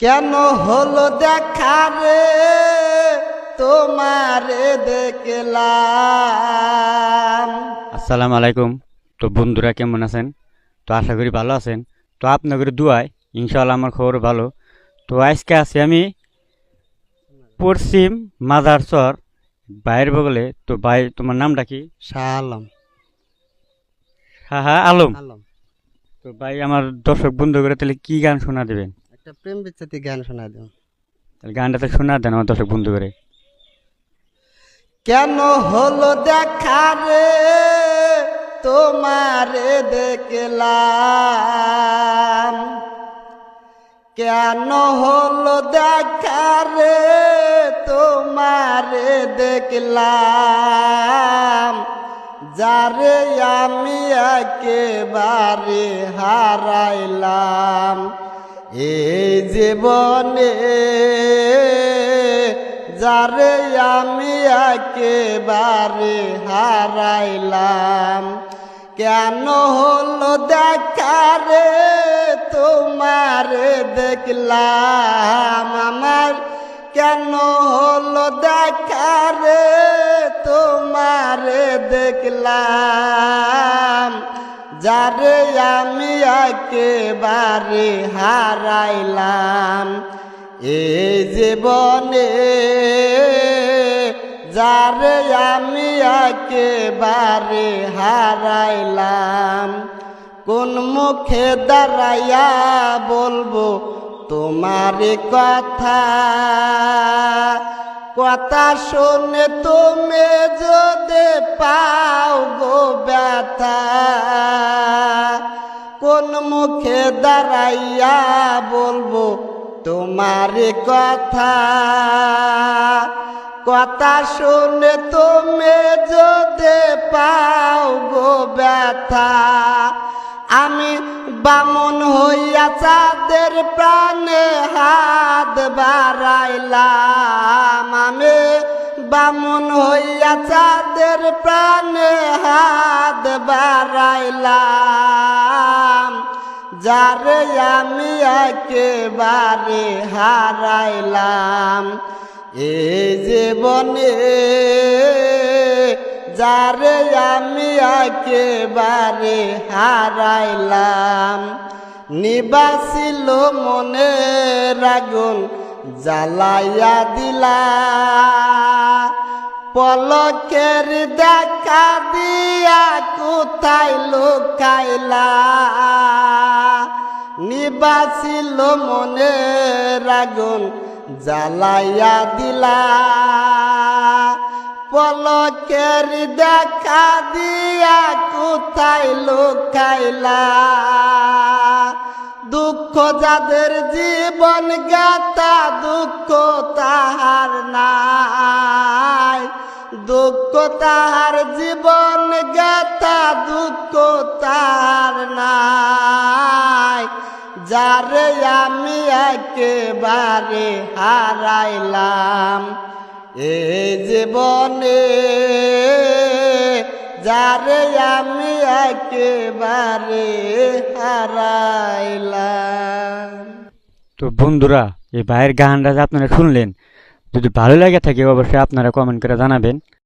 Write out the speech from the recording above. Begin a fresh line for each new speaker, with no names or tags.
কেন হলো দেখা রে তোমারে দেখলাম।
আসসালামু আলাইকুম। তো বন্ধুরা কেমন আছেন? তো আশা করি ভালো আছেন। তো আপনাদের দোয়ায় ইনশাআল্লাহ আমার খবর ভালো। তো আজকে আছি আমি পশ্চিম মাদারচর ভাইয়ের বগলে। তো ভাই তোমার নামটা কি?
শাহ আলম।
হ্যাঁ আলম।
আলম
তো ভাই আমার দর্শক বন্ধু করে তাহলে কি গান শোনা দেবেন?
একটা প্রেম বিচ্ছেদ গান শোনা দিন।
তাহলে গানটা তো শোনা দেন আমার দর্শক বন্ধু করে।
কেন হলো দেখা রে তোমারে দেখলাম। কেন হলো দেখা রে তোমারে দেখলাম। যারে আমি একেবারে হারাইলাম এই জীবনে। যারে আমি একেবারে হারাইলাম। কেন হলো দেখা রে তোমারে দেখলাম। আমার কেন হলো দেখা রে তোমারে দেখলাম। যারে আমি একেবারে হারাইলাম এই জীবনে। যারে আমি একেবারে হারাইলাম। কোন মুখে দাঁড়াইয়া বলবো তোমার কথা। কথা শুনে তুমি যদি পাও গো ব্যথা। কোন মুখে দাঁড়াইয়া বলবো তোমার কথা। কথা শুনে তুমি যদি পাও গো ব্যথা। আমি বামন হইয়া চাঁদের প্রাণে হাত বাড়াইলাম। আমি বামন হইয়া চাঁদের প্রাণে হাত বাড়াইলাম। যারে আমি একেবারে হারাইলাম এই জীবনে। যারে আমি একেবারে হারাইলাম। নিবাসিল মনের আগুন জ্বালাইয়া দিলা। পলকের দেখা দিয়া কোথায় লুকাইলা। নিবাসিল মনের আগুন জ্বালাইয়া দিলা। পলকের দেখা দিয়া কোথায় লুকাইলা। দুঃখ যাদের জীবন গাথা দুঃখ তাহার নাই। দুঃখ তাহার জীবন গাথা দুঃখ তাহার নাই। যারে আমি একেবারে হারাইলাম এই জীবনে। যারে আমি একেবারে হারাইলাম।
তো বন্ধুরা এই ভাইয়ের গানটা যে আপনারা শুনলেন, যদি ভালো লাগে থাকে অবশ্যই আপনারা কমেন্ট করে জানাবেন।